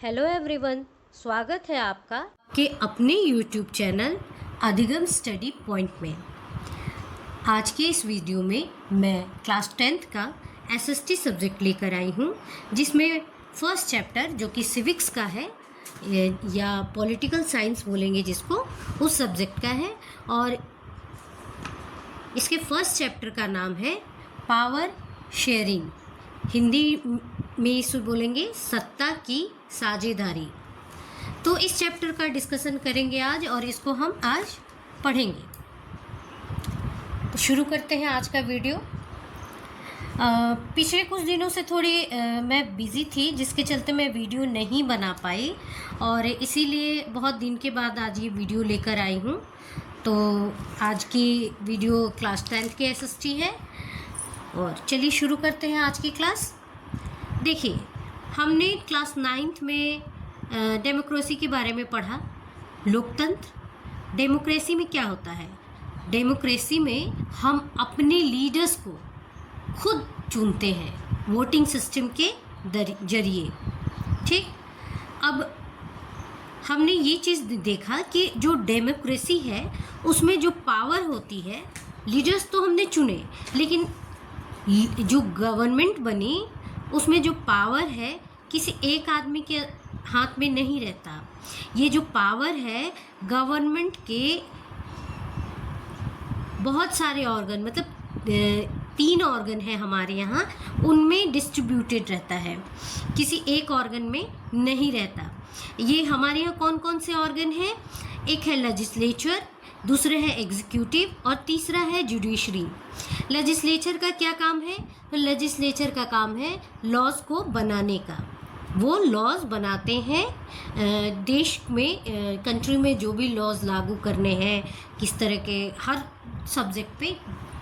Hello everyone, स्वागत है आपका के अपने यूट्यूब चैनल अधिगम स्टडी पॉइंट में। आज के इस वीडियो में मैं क्लास 10th का एसएसटी सब्जेक्ट लेकर आई हूँ, जिसमें फर्स्ट चैप्टर जो कि सिविक्स का है या पॉलिटिकल साइंस बोलेंगे जिसको, उस सब्जेक्ट का है। और इसके फर्स्ट चैप्टर का नाम है पावर शेयरिंग, हिंदी में इसे बोलेंगे सत्ता की साझेदारी। तो इस चैप्टर का डिस्कशन करेंगे आज और इसको हम आज पढ़ेंगे। तो शुरू करते हैं आज का वीडियो। पिछले कुछ दिनों से थोड़ी मैं बिज़ी थी, जिसके चलते मैं वीडियो नहीं बना पाई और इसीलिए बहुत दिन के बाद आज ये वीडियो लेकर आई हूँ। तो आज की वीडियो क्लास 10th की एसएसटी है और चलिए शुरू करते हैं आज की क्लास। देखिए, हमने क्लास 9th में डेमोक्रेसी के बारे में पढ़ा। लोकतंत्र, डेमोक्रेसी में क्या होता है? डेमोक्रेसी में हम अपने लीडर्स को खुद चुनते हैं वोटिंग सिस्टम के जरिए। ठीक, अब हमने ये चीज़ देखा कि जो डेमोक्रेसी है उसमें जो पावर होती है, लीडर्स तो हमने चुने, लेकिन जो गवर्नमेंट बनी उसमें जो पावर है किसी एक आदमी के हाथ में नहीं रहता। ये जो पावर है गवर्नमेंट के बहुत सारे ऑर्गन, मतलब 3 ऑर्गन है हमारे यहाँ, उनमें डिस्ट्रीब्यूटेड रहता है, किसी एक ऑर्गन में नहीं रहता। ये हमारे यहाँ कौन कौन से ऑर्गन हैं? एक है लेजिस्लेचर, दूसरा है एग्जीक्यूटिव और तीसरा है जुडिशरी। लेजिस्लेचर का क्या काम है? तो लेजिस्लेचर का काम है लॉज को बनाने का। वो लॉज बनाते हैं देश में, कंट्री में जो भी लॉज लागू करने हैं, किस तरह के हर सब्जेक्ट पे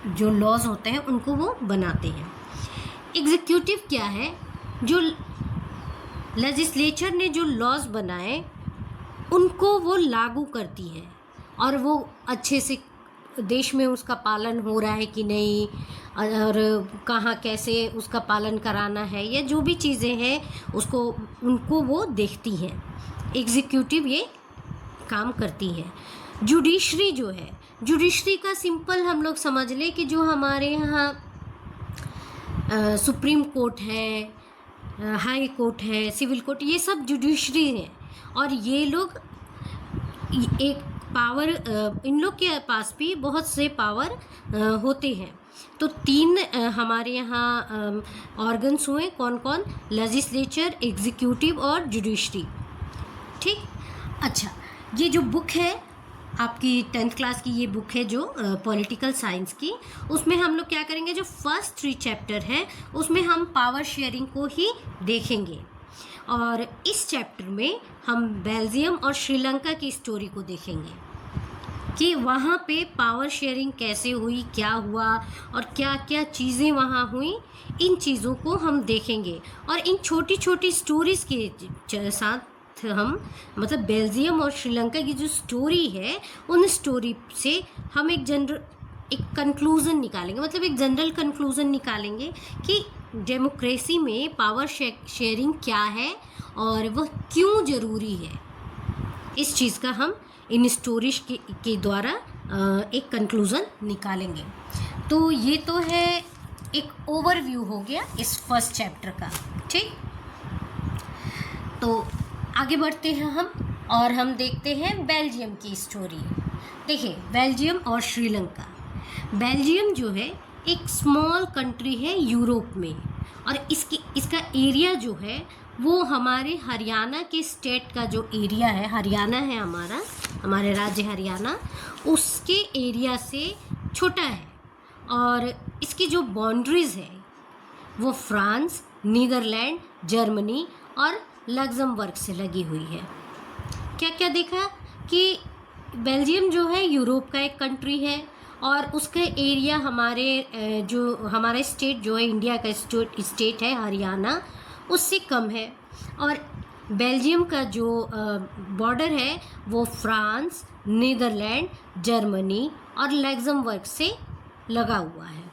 जो लॉज होते हैं उनको वो बनाते हैं। एग्जीक्यूटिव क्या है? जो लेजिस्लेचर ने जो लॉज बनाए उनको वो लागू करती है और वो अच्छे से देश में उसका पालन हो रहा है कि नहीं, और कहाँ कैसे उसका पालन कराना है, या जो भी चीज़ें हैं उसको उनको वो देखती हैं। एग्जीक्यूटिव ये काम करती है। जुडिशरी जो है, जुडिशरी का सिंपल हम लोग समझ लें कि जो हमारे यहाँ सुप्रीम कोर्ट है, हाई कोर्ट है, सिविल कोर्ट, ये सब जुडिशरी है। और ये लोग एक पावर, इन लोग के पास भी बहुत से पावर होते हैं। तो 3 हमारे यहाँ ऑर्गन्स हुए, कौन कौन? लेजिस्लेचर, एग्जीक्यूटिव और जुडिशरी। ठीक, अच्छा, ये जो बुक है आपकी 10th क्लास की, ये बुक है जो पॉलिटिकल साइंस की, उसमें हम लोग क्या करेंगे, जो फर्स्ट 3 चैप्टर हैं उसमें हम पावर शेयरिंग को ही देखेंगे। और इस चैप्टर में हम बेल्जियम और श्रीलंका की स्टोरी को देखेंगे कि वहाँ पे पावर शेयरिंग कैसे हुई, क्या हुआ और क्या क्या चीज़ें वहाँ हुई, इन चीज़ों को हम देखेंगे। और इन छोटी छोटी स्टोरीज़ के साथ हम, मतलब बेल्जियम और श्रीलंका की जो स्टोरी है, उन स्टोरी से हम एक कंक्लूज़न निकालेंगे, मतलब एक जनरल कंक्लूज़न निकालेंगे कि डेमोक्रेसी में पावर शेयरिंग क्या है और वह क्यों ज़रूरी है। इस चीज़ का हम इन स्टोरीज के द्वारा एक कंक्लूज़न निकालेंगे। तो ये तो है एक ओवरव्यू हो गया इस फर्स्ट चैप्टर का। ठीक, तो आगे बढ़ते हैं हम और हम देखते हैं बेल्जियम की स्टोरी। देखिए, बेल्जियम और श्रीलंका। बेल्जियम जो है एक स्मॉल कंट्री है यूरोप में, और इसका एरिया जो है वो हमारे हरियाणा के स्टेट का जो एरिया है, हरियाणा है हमारे राज्य हरियाणा, उसके एरिया से छोटा है। और इसकी जो बाउंड्रीज़ है वो फ्रांस, नीदरलैंड, जर्मनी और लग्जमबर्ग से लगी हुई है। क्या क्या देखा कि बेल्जियम जो है यूरोप का एक कंट्री है और उसका एरिया हमारा स्टेट जो है, इंडिया का स्टेट है हरियाणा, उससे कम है। और बेल्जियम का जो बॉर्डर है वो फ्रांस, नीदरलैंड, जर्मनी और लग्जमबर्ग से लगा हुआ है,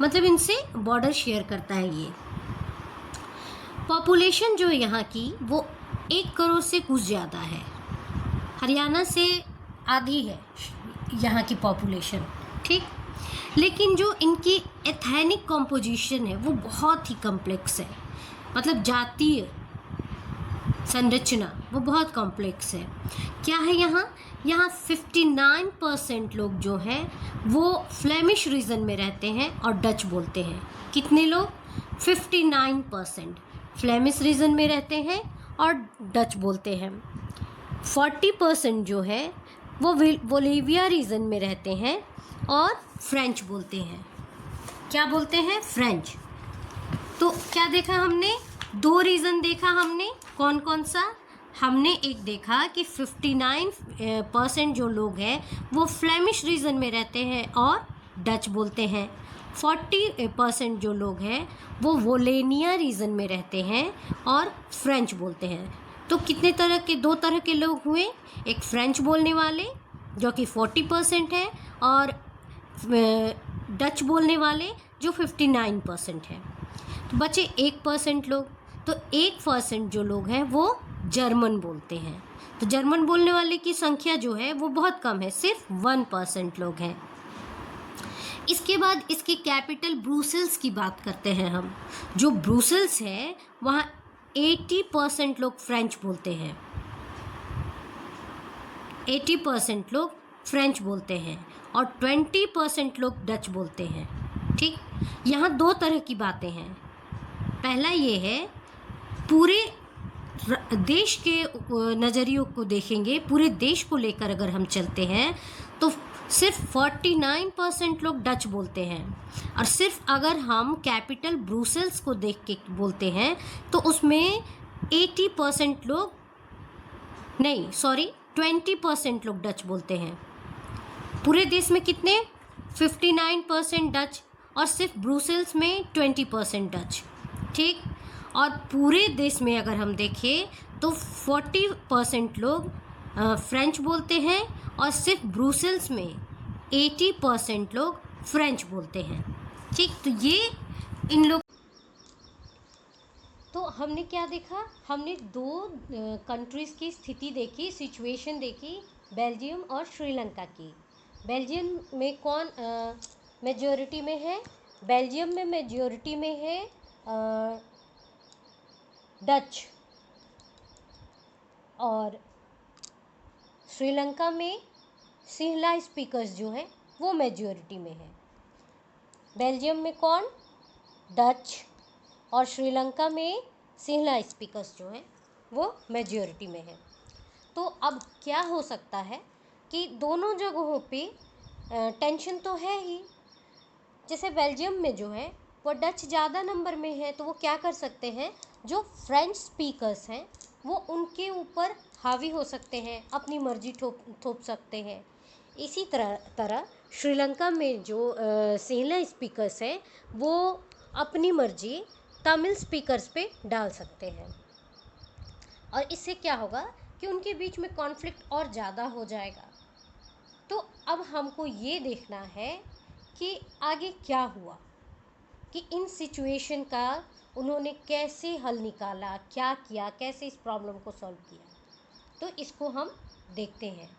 मतलब इनसे बॉर्डर शेयर करता है ये। पॉपुलेशन जो यहाँ की वो 1 करोड़ से कुछ ज़्यादा है। हरियाणा से आधी है यहाँ की पॉपुलेशन, ठीक। लेकिन जो इनकी एथनिक कॉम्पोजिशन है वो बहुत ही कॉम्प्लेक्स है, मतलब जातीय संरचना वो बहुत कॉम्प्लेक्स है। क्या है यहाँ 59% लोग जो हैं वो फ्लेमिश रीजन में रहते हैं और डच बोलते हैं। कितने लोग? 59% फ्लेमिश रीजन में रहते हैं और डच बोलते हैं। 40% जो है वो बोलिविया रीजन में रहते हैं और फ्रेंच बोलते हैं। क्या बोलते हैं? फ्रेंच। तो क्या देखा हमने? 2 रीज़न देखा हमने। कौन कौन सा? हमने एक देखा कि 59% जो लोग हैं वो फ्लेमिश रीजन में रहते हैं और डच बोलते हैं। 40% जो लोग हैं वो वोलेनिया रीजन में रहते हैं और फ्रेंच बोलते हैं। तो कितने तरह के? 2 तरह के लोग हुए, एक फ्रेंच बोलने वाले जो कि 40% है और डच बोलने वाले जो 59% है। तो बचे 1% लोग। तो 1% जो लोग हैं वो जर्मन बोलते हैं। तो जर्मन बोलने वाले की संख्या जो है वो बहुत कम है, सिर्फ 1% लोग हैं। इसके बाद इसकी कैपिटल ब्रुसेल्स की बात करते हैं हम। जो ब्रुसेल्स है वहाँ 80% लोग फ्रेंच बोलते हैं। 80% लोग फ्रेंच बोलते हैं और 20% लोग डच बोलते हैं, ठीक। यहाँ 2 तरह की बातें हैं। पहला ये है, पूरे देश के नज़रियों को देखेंगे, पूरे देश को लेकर अगर हम चलते हैं तो सिर्फ 49% लोग डच बोलते हैं। और सिर्फ अगर हम कैपिटल ब्रुसेल्स को देख के बोलते हैं तो उसमें 80% लोग नहीं, सॉरी 20% लोग डच बोलते हैं। पूरे देश में कितने? 59% डच और सिर्फ ब्रुसेल्स में 20% डच, ठीक। और पूरे देश में अगर हम देखें तो 40% लोग फ्रेंच बोलते हैं और सिर्फ ब्रुसेल्स में 80% लोग फ्रेंच बोलते हैं, ठीक। तो ये इन लोग, तो हमने क्या देखा? हमने 2 कंट्रीज़ की स्थिति देखी, सिचुएशन देखी, बेल्जियम और श्रीलंका की। बेल्जियम में कौन मेजॉरिटी में है? बेल्जियम में मेजॉरिटी में है डच, और श्रीलंका में सिंहला स्पीकर्स जो हैं वो मेजॉरिटी में है। बेल्जियम में कौन? डच, और श्रीलंका में सिंहला स्पीकर्स जो हैं वो मेजॉरिटी में है। तो अब क्या हो सकता है कि दोनों जगहों पे टेंशन तो है ही। जैसे बेल्जियम में जो है वो डच ज़्यादा नंबर में है, तो वो क्या कर सकते हैं, जो फ्रेंच स्पीकर्स हैं वो उनके ऊपर हावी हो सकते हैं, अपनी मर्जी थोप सकते हैं। इसी तरह श्रीलंका में जो सिंहला स्पीकर्स हैं वो अपनी मर्जी तमिल स्पीकर्स पे डाल सकते हैं, और इससे क्या होगा कि उनके बीच में कॉन्फ्लिक्ट और ज़्यादा हो जाएगा। तो अब हमको ये देखना है कि आगे क्या हुआ, कि इन सिचुएशन का उन्होंने कैसे हल निकाला, क्या किया, कैसे इस प्रॉब्लम को सॉल्व किया। तो इसको हम देखते हैं।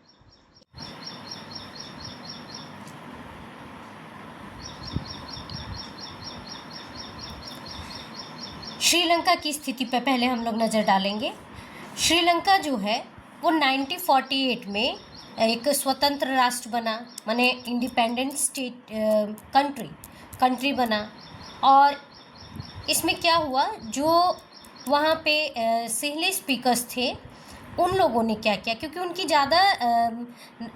श्रीलंका की स्थिति पर पहले हम लोग नज़र डालेंगे। श्रीलंका जो है वो 1948 में एक स्वतंत्र राष्ट्र बना, माने इंडिपेंडेंट स्टेट कंट्री बना। और इसमें क्या हुआ, जो वहाँ पे सिंहले स्पीकर्स थे उन लोगों ने क्या किया, क्योंकि उनकी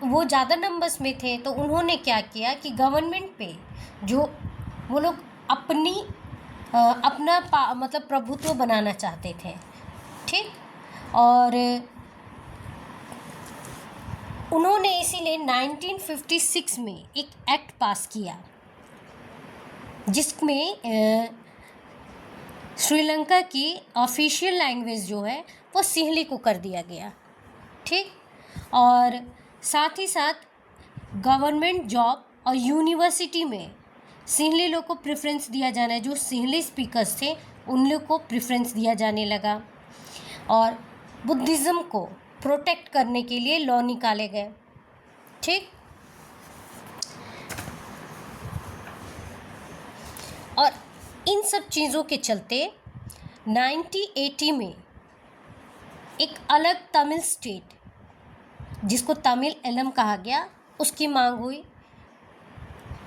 वो ज़्यादा नंबर्स में थे, तो उन्होंने क्या किया कि गवर्नमेंट पे जो वो लोग अपना मतलब प्रभुत्व बनाना चाहते थे, ठीक। और उन्होंने इसीलिए 1956 में एक एक्ट पास किया जिसमें श्रीलंका की ऑफिशियल लैंग्वेज जो है वो सिंहली को कर दिया गया, ठीक। और साथ ही साथ गवर्नमेंट जॉब और यूनिवर्सिटी में सिंहली लोग को प्रेफरेंस दिया जाना है। जो सिंहली स्पीकर्स थे उन लोग को प्रेफरेंस दिया जाने लगा और बुद्धिज़्म को प्रोटेक्ट करने के लिए लॉ निकाले गए। ठीक, और इन सब चीज़ों के चलते 1980 में एक अलग तमिल स्टेट जिसको तमिल एलम कहा गया उसकी मांग हुई।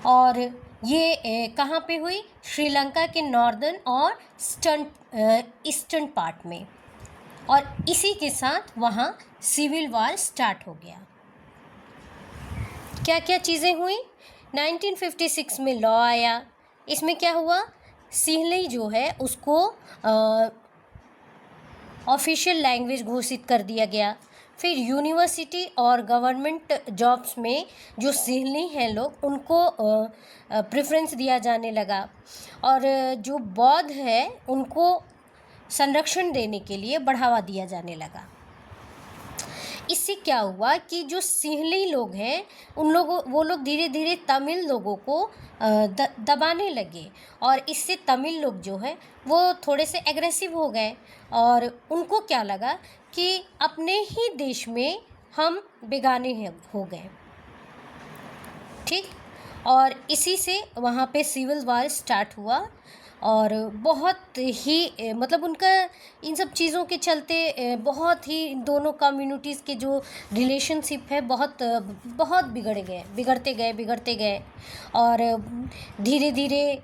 और ये कहाँ पे हुई? श्रीलंका के नॉर्दर्न और ईस्टर्न पार्ट में। और इसी के साथ वहाँ सिविल वार स्टार्ट हो गया। क्या क्या चीज़ें हुई? 1956 में लॉ आया। इसमें क्या हुआ? सिंहली जो है उसको ऑफिशियल लैंग्वेज घोषित कर दिया गया। फिर यूनिवर्सिटी और गवर्नमेंट जॉब्स में जो सिंहली हैं लोग उनको प्रेफरेंस दिया जाने लगा। और जो बौद्ध है उनको संरक्षण देने के लिए बढ़ावा दिया जाने लगा। इससे क्या हुआ कि जो सिंहली लोग हैं वो लोग धीरे धीरे तमिल लोगों को दबाने लगे और इससे तमिल लोग जो है वो थोड़े से एग्रेसिव हो गए और उनको क्या लगा कि अपने ही देश में हम बेगाने हो गए। ठीक, और इसी से वहाँ पे सिविल वार स्टार्ट हुआ और बहुत ही मतलब उनका इन सब चीज़ों के चलते बहुत ही इन दोनों कम्युनिटीज़ के जो रिलेशनशिप है बहुत बिगड़ते गए और धीरे धीरे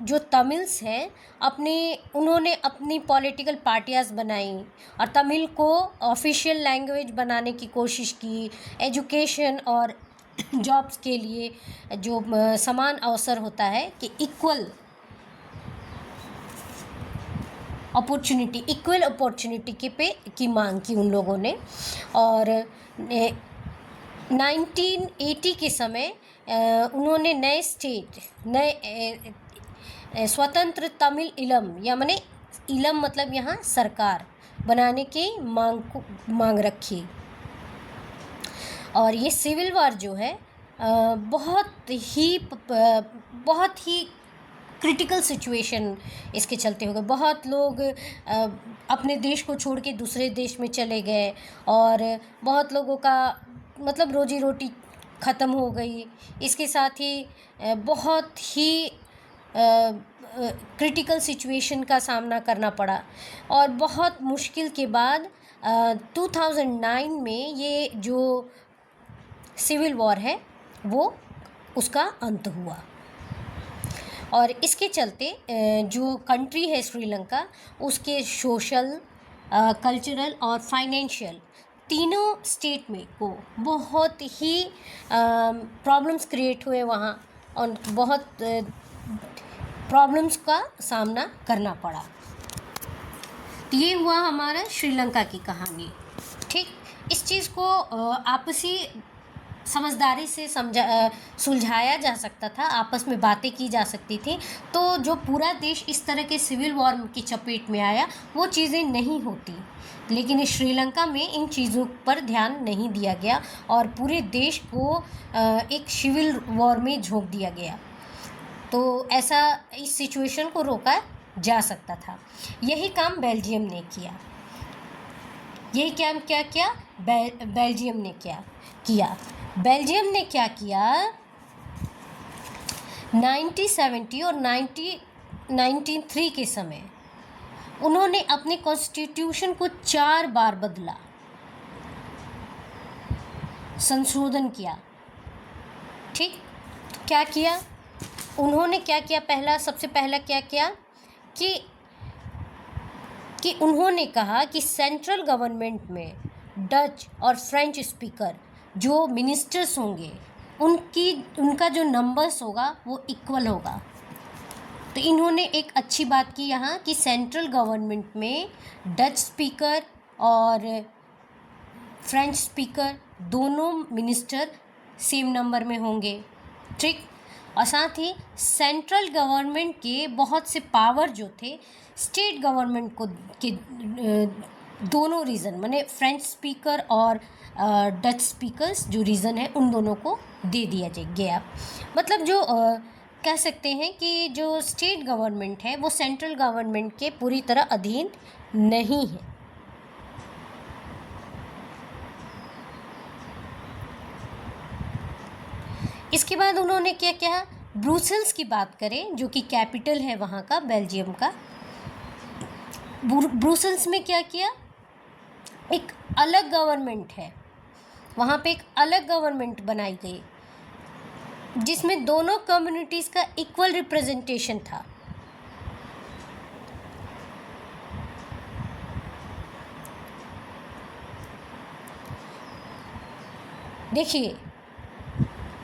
जो तमिल्स हैं उन्होंने अपनी पॉलिटिकल पार्टियाँ बनाई और तमिल को ऑफिशियल लैंग्वेज बनाने की कोशिश की। एजुकेशन और जॉब्स के लिए जो समान अवसर होता है कि इक्वल अपॉर्चुनिटी की मांग की उन लोगों ने। और 1980 के समय उन्होंने नए स्वतंत्र तमिल इलम या माने इलम मतलब यहाँ सरकार बनाने की मांग रखी। और ये सिविल वार जो है बहुत ही क्रिटिकल सिचुएशन इसके चलते हो गए। बहुत लोग अपने देश को छोड़ के दूसरे देश में चले गए और बहुत लोगों का मतलब रोजी रोटी ख़त्म हो गई। इसके साथ ही बहुत ही क्रिटिकल सिचुएशन का सामना करना पड़ा और बहुत मुश्किल के बाद 2009 में ये जो सिविल वॉर है वो उसका अंत हुआ। और इसके चलते जो कंट्री है श्रीलंका उसके सोशल, कल्चरल और फाइनेंशियल तीनों स्टेट में को बहुत ही प्रॉब्लम्स क्रिएट हुए वहाँ और बहुत प्रॉब्लम्स का सामना करना पड़ा। ये हुआ हमारा श्रीलंका की कहानी। ठीक, इस चीज़ को आपसी समझदारी से सुलझाया जा सकता था, आपस में बातें की जा सकती थी, तो जो पूरा देश इस तरह के सिविल वॉर की चपेट में आया वो चीज़ें नहीं होती। लेकिन श्रीलंका में इन चीज़ों पर ध्यान नहीं दिया गया और पूरे देश को एक सिविल वॉर में झोंक दिया गया। तो ऐसा इस सिचुएशन को रोका जा सकता था। यही काम बेल्जियम ने किया। बेल्जियम ने क्या किया 1970 और 1993 के समय उन्होंने अपने कॉन्स्टिट्यूशन को 4 बार बदला, संशोधन किया। ठीक, तो क्या किया उन्होंने? सबसे पहला क्या किया कि उन्होंने कहा कि सेंट्रल गवर्नमेंट में डच और फ्रेंच स्पीकर जो मिनिस्टर्स होंगे उनका जो नंबर्स होगा वो इक्वल होगा। तो इन्होंने एक अच्छी बात की यहाँ कि सेंट्रल गवर्नमेंट में डच स्पीकर और फ्रेंच स्पीकर दोनों मिनिस्टर सेम नंबर में होंगे। ठीक, और साथ ही सेंट्रल गवर्नमेंट के बहुत से पावर जो थे स्टेट गवर्नमेंट को के दोनों रीज़न माने फ्रेंच स्पीकर और डच स्पीकर्स जो रीज़न है उन दोनों को दे दिया गया। मतलब जो कह सकते हैं कि जो स्टेट गवर्नमेंट है वो सेंट्रल गवर्नमेंट के पूरी तरह अधीन नहीं है। इसके बाद उन्होंने क्या किया, ब्रुसेल्स की बात करें जो कि कैपिटल है वहाँ का, बेल्जियम का। ब्रुसेल्स में क्या किया, एक अलग गवर्नमेंट है वहाँ पे, एक अलग गवर्नमेंट बनाई गई जिसमें दोनों कम्युनिटीज़ का इक्वल रिप्रेजेंटेशन था। देखिए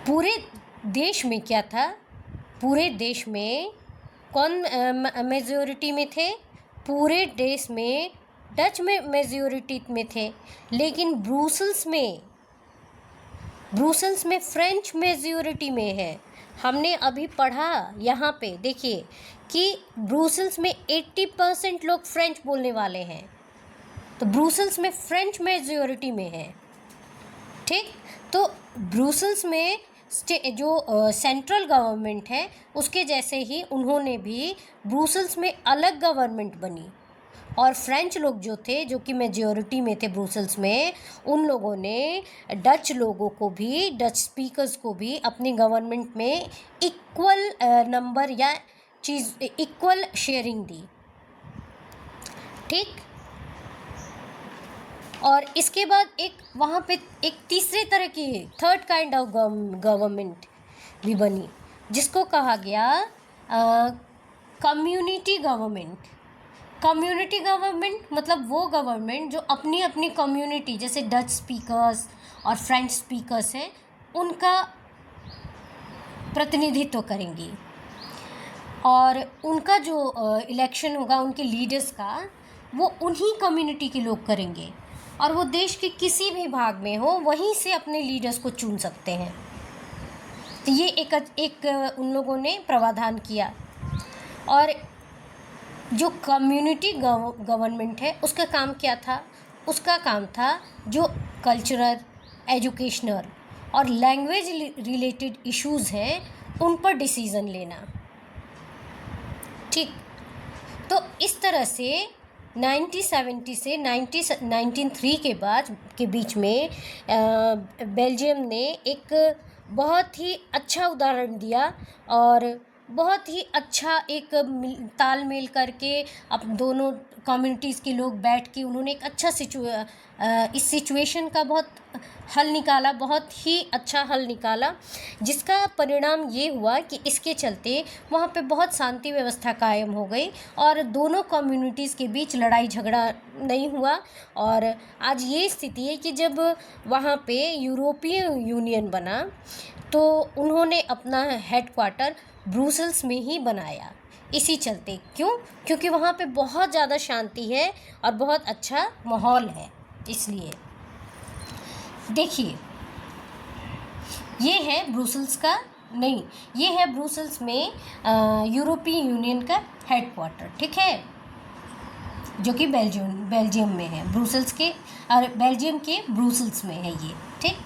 पूरे देश में क्या था, पूरे देश में कौन मेजॉरिटी में थे, पूरे देश में डच में मेजॉरिटी में थे, लेकिन ब्रुसेल्स में फ्रेंच मेजॉरिटी में है। हमने अभी पढ़ा यहाँ पे देखिए कि ब्रुसेल्स में 80% लोग फ्रेंच बोलने वाले हैं, तो ब्रुसेल्स में फ्रेंच मेजॉरिटी में है। ठीक, तो ब्रुसेल्स में जो सेंट्रल गवर्नमेंट है उसके जैसे ही उन्होंने भी ब्रुसेल्स में अलग गवर्नमेंट बनी, और फ्रेंच लोग जो थे, जो कि मेजॉरिटी में थे ब्रुसेल्स में, उन लोगों ने डच लोगों को भी, डच स्पीकर्स को भी अपनी गवर्नमेंट में इक्वल नंबर या इक्वल शेयरिंग दी। ठीक, और इसके बाद एक वहाँ पे एक तीसरे तरह की थर्ड काइंड ऑफ गवर्नमेंट भी बनी जिसको कहा गया कम्युनिटी गवर्नमेंट। कम्युनिटी गवर्नमेंट मतलब वो गवर्नमेंट जो अपनी अपनी कम्युनिटी, जैसे डच स्पीकर्स और फ्रेंच स्पीकर्स हैं, उनका प्रतिनिधित्व करेंगी, और उनका जो इलेक्शन होगा उनके लीडर्स का, वो उन्हीं कम्युनिटी के लोग करेंगे, और वो देश के किसी भी भाग में हो वहीं से अपने लीडर्स को चुन सकते हैं। तो ये एक उन लोगों ने प्रावधान किया। और जो कम्युनिटी गवर्नमेंट है उसका काम क्या था, उसका काम था जो कल्चरल, एजुकेशनल और लैंग्वेज रिलेटेड इश्यूज़ हैं उन पर डिसीज़न लेना। ठीक, तो इस तरह से 1970 से 1903 के बीच में बेल्जियम ने एक बहुत ही अच्छा उदाहरण दिया, और बहुत ही अच्छा एक तालमेल करके अब दोनों कम्युनिटीज़ के लोग बैठ के उन्होंने एक अच्छा इस सिचुएशन का बहुत हल निकाला, बहुत ही अच्छा हल निकाला, जिसका परिणाम ये हुआ कि इसके चलते वहाँ पे बहुत शांति व्यवस्था कायम हो गई और दोनों कम्युनिटीज़ के बीच लड़ाई झगड़ा नहीं हुआ। और आज ये स्थिति है कि जब वहाँ पे यूरोपीय यूनियन बना तो उन्होंने अपना हेडक्वार्टर ब्रुसेल्स में ही बनाया। इसी चलते क्योंकि वहाँ पे बहुत ज़्यादा शांति है और बहुत अच्छा माहौल है। इसलिए देखिए ये है ब्रुसेल्स का, नहीं ये है ब्रुसेल्स में यूरोपीय यूनियन का हेडक्वार्टर। ठीक है, जो कि बेल्जियम में है, ब्रुसेल्स के और बेल्जियम के ब्रुसेल्स में है ये। ठीक,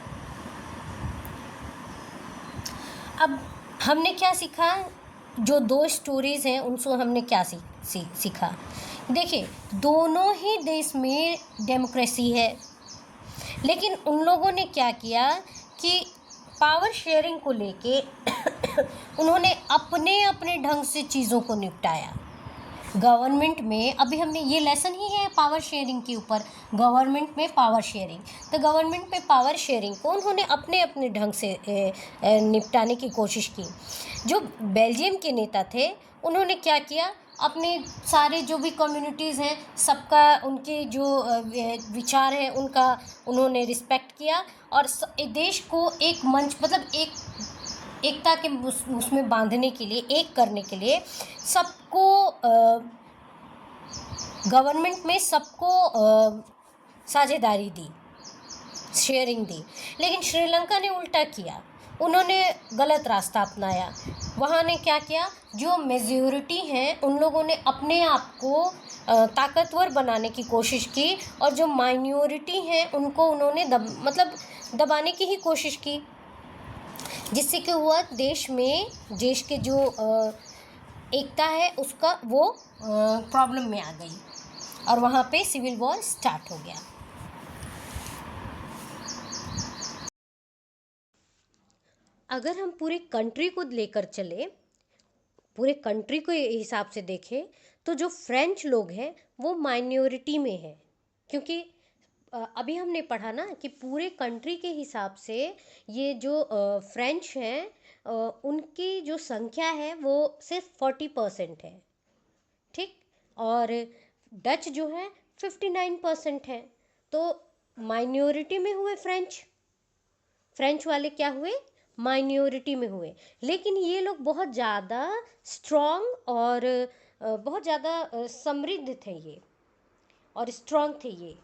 अब हमने क्या सीखा, जो दो स्टोरीज़ हैं उनसे हमने क्या सीखा। देखिए दोनों ही देश में डेमोक्रेसी है, लेकिन उन लोगों ने क्या किया कि पावर शेयरिंग को लेके उन्होंने अपने अपने ढंग से चीज़ों को निपटाया। गवर्नमेंट में अभी हमने ये लेसन ही है पावर शेयरिंग के ऊपर, गवर्नमेंट में पावर शेयरिंग, तो गवर्नमेंट में पावर शेयरिंग को उन्होंने अपने अपने ढंग से निपटाने की कोशिश की। जो बेल्जियम के नेता थे उन्होंने क्या किया, अपने सारे जो भी कम्युनिटीज़ हैं सबका, उनके जो विचार हैं उनका उन्होंने रिस्पेक्ट किया, और देश को एक मंच मतलब एकता के उसमें बांधने के लिए, एक करने के लिए सबको गवर्नमेंट में सबको साझेदारी दी, शेयरिंग दी। लेकिन श्रीलंका ने उल्टा किया, उन्होंने गलत रास्ता अपनाया। वहाँ ने क्या किया, जो मेजॉरिटी हैं उन लोगों ने अपने आप को ताकतवर बनाने की कोशिश की, और जो माइनॉरिटी हैं उनको उन्होंने दबाने की ही कोशिश की। जिससे कि हुआ देश के जो एकता है उसका वो प्रॉब्लम में आ गई और वहाँ पे सिविल वॉर स्टार्ट हो गया। अगर हम पूरे कंट्री को लेकर चले, पूरे कंट्री को हिसाब से देखें, तो जो फ्रेंच लोग हैं वो माइनॉरिटी में है, क्योंकि अभी हमने पढ़ा ना कि पूरे कंट्री के हिसाब से ये जो फ्रेंच हैं उनकी जो संख्या है वो सिर्फ 40% है, ठीक। और डच जो है 59% है। तो माइनॉरिटी में हुए फ्रेंच वाले क्या हुए, माइनॉरिटी में हुए। लेकिन ये लोग बहुत ज़्यादा स्ट्रॉन्ग और बहुत ज़्यादा समृद्ध थे ये, और स्ट्रॉन्ग थे ये,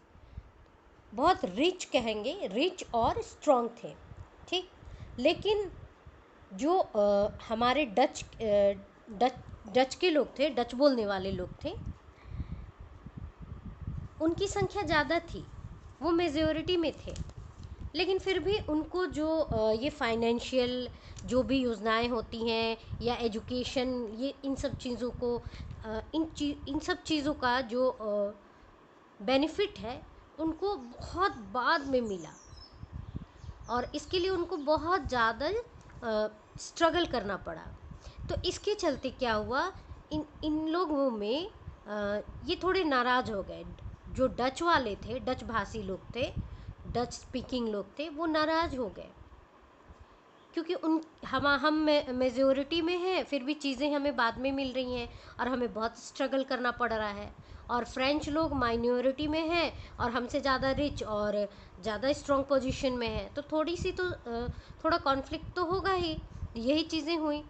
बहुत रिच कहेंगे, रिच और स्ट्रॉन्ग थे, ठीक। लेकिन जो हमारे डच के लोग थे, डच बोलने वाले लोग थे, उनकी संख्या ज़्यादा थी, वो मेजॉरिटी में थे। लेकिन फिर भी उनको जो ये फाइनेंशियल जो भी योजनाएं होती हैं या एजुकेशन, ये इन सब चीज़ों को इन सब चीज़ों का जो बेनिफिट है उनको बहुत बाद में मिला, और इसके लिए उनको बहुत ज़्यादा स्ट्रगल करना पड़ा। तो इसके चलते क्या हुआ, इन लोगों में ये थोड़े नाराज़ हो गए। जो डच वाले थे, डच भाषी लोग थे, डच स्पीकिंग लोग थे, वो नाराज़ हो गए, क्योंकि हम मेजॉरिटी में हैं, फिर भी चीज़ें हमें बाद में मिल रही हैं और हमें बहुत स्ट्रगल करना पड़ रहा है। और फ्रेंच लोग माइनॉरिटी में हैं और हमसे ज़्यादा रिच और ज़्यादा स्ट्रॉन्ग पोजीशन में है, तो थोड़ा कॉन्फ्लिक्ट तो होगा ही। यही चीज़ें हुई,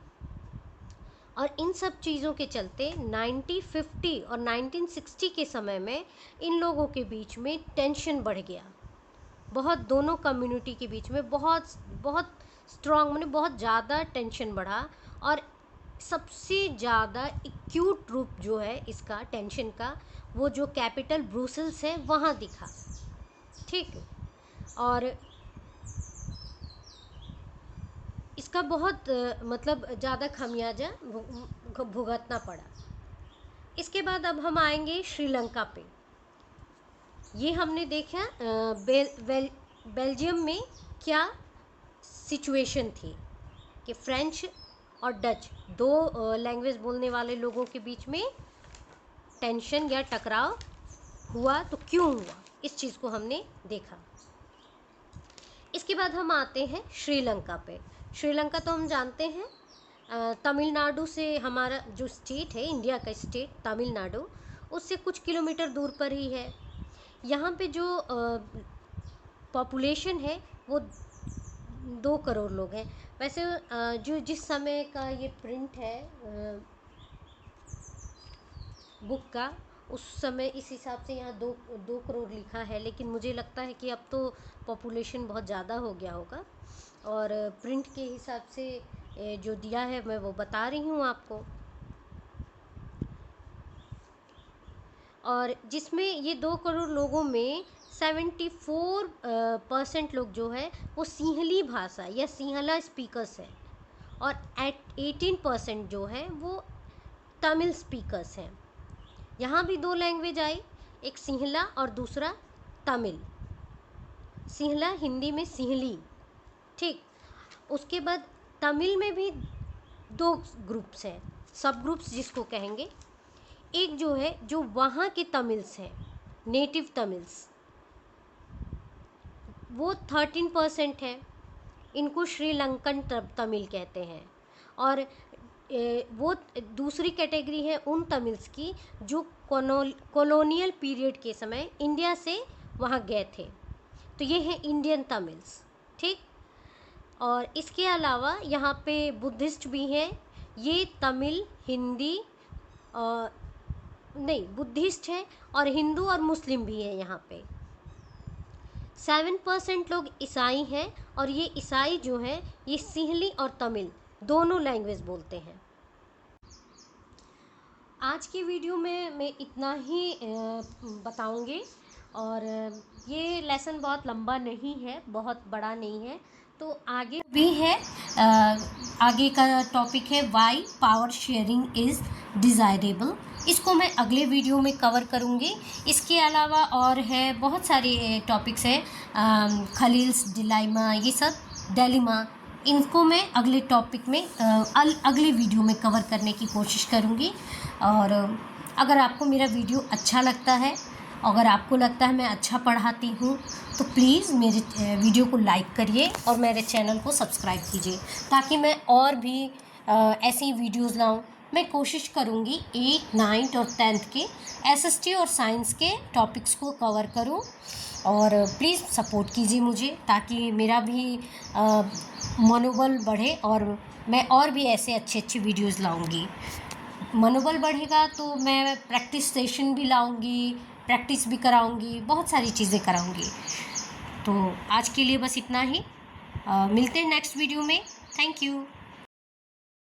और इन सब चीज़ों के चलते 1950 और 1960 के समय में इन लोगों के बीच में टेंशन बढ़ गया, बहुत, दोनों कम्युनिटी के बीच में बहुत बहुत स्ट्रॉन्ग, मैंने बहुत ज़्यादा टेंशन बढ़ा। और सबसे ज़्यादा एक्यूट रूप जो है इसका टेंशन का, वो जो कैपिटल ब्रुसेल्स है वहाँ दिखा, ठीक। और इसका बहुत मतलब ज़्यादा खमियाजा भुगतना पड़ा। इसके बाद अब हम आएंगे श्रीलंका पे। ये हमने देखा बेल्जियम में क्या सिचुएशन थी कि फ्रेंच और डच दो लैंग्वेज बोलने वाले लोगों के बीच में टेंशन या टकराव हुआ, तो क्यों हुआ, इस चीज़ को हमने देखा। इसके बाद हम आते हैं श्रीलंका पे। श्रीलंका तो हम जानते हैं तमिलनाडु से, हमारा जो स्टेट है, इंडिया का स्टेट तमिलनाडु, उससे कुछ किलोमीटर दूर पर ही है। यहाँ पे जो पॉपुलेशन है वो 2 करोड़ लोग हैं। वैसे जो जिस समय का ये प्रिंट है बुक का, उस समय इस हिसाब से यहाँ 2 करोड़ लिखा है, लेकिन मुझे लगता है कि अब तो पॉपुलेशन बहुत ज़्यादा हो गया होगा। और प्रिंट के हिसाब से जो दिया है मैं वो बता रही हूँ आपको। और जिसमें ये 2 करोड़ लोगों में 74% लोग जो है वो सिंहली भाषा या सिंहला स्पीकर्स है, और 18% जो है वो तमिल स्पीकर्स हैं। यहाँ भी 2 लैंग्वेज आई, एक सिंहला और दूसरा तमिल। सिंहला हिंदी में सिंहली, ठीक। उसके बाद तमिल में भी 2 ग्रुप्स हैं, सब ग्रुप्स जिसको कहेंगे। एक जो है जो वहाँ के तमिल्स हैं, नेटिव तमिल्स, वो 13% है, इनको श्रीलंकन तमिल कहते हैं। और वो दूसरी कैटेगरी है उन तमिल्स की जो कॉलोनियल पीरियड के समय इंडिया से वहाँ गए थे, तो ये है इंडियन तमिल्स, ठीक। और इसके अलावा यहाँ पे बुद्धिस्ट भी हैं, ये तमिल, हिंदी नहीं, बुद्धिस्ट है और हिंदू और मुस्लिम भी है यहाँ पे। 7% लोग ईसाई हैं, और ये ईसाई जो है ये सिंहली और तमिल दोनों लैंग्वेज बोलते हैं। आज की वीडियो में मैं इतना ही बताऊंगी, और ये लेसन बहुत लंबा नहीं है, बहुत बड़ा नहीं है, तो आगे भी है, आगे का टॉपिक है why power sharing is desirable. इसको मैं अगले वीडियो में कवर करूँगी। इसके अलावा और है बहुत सारे टॉपिक्स हैं, खलील्स डिलाइमा, ये सब डिलेमा, इनको मैं अगले टॉपिक में अगले वीडियो में कवर करने की कोशिश करूँगी। और अगर आपको मेरा वीडियो अच्छा लगता है, अगर आपको लगता है मैं अच्छा पढ़ाती हूँ, तो प्लीज़ मेरे वीडियो को लाइक करिए और मेरे चैनल को सब्सक्राइब कीजिए, ताकि मैं और भी ऐसी वीडियोज़ लाऊं। मैं कोशिश करूँगी 8, 9 और 10th के SST और साइंस के टॉपिक्स को कवर करूँ। और प्लीज़ सपोर्ट कीजिए मुझे, ताकि मेरा भी मनोबल बढ़े और मैं और भी ऐसे अच्छे वीडियोज़ लाऊंगी। मनोबल बढ़ेगा तो मैं प्रैक्टिस सेशन भी लाऊंगी, प्रैक्टिस भी कराऊंगी, बहुत सारी चीज़ें कराऊंगी। तो आज के लिए बस इतना ही। मिलते हैं नेक्स्ट वीडियो में। Thank you.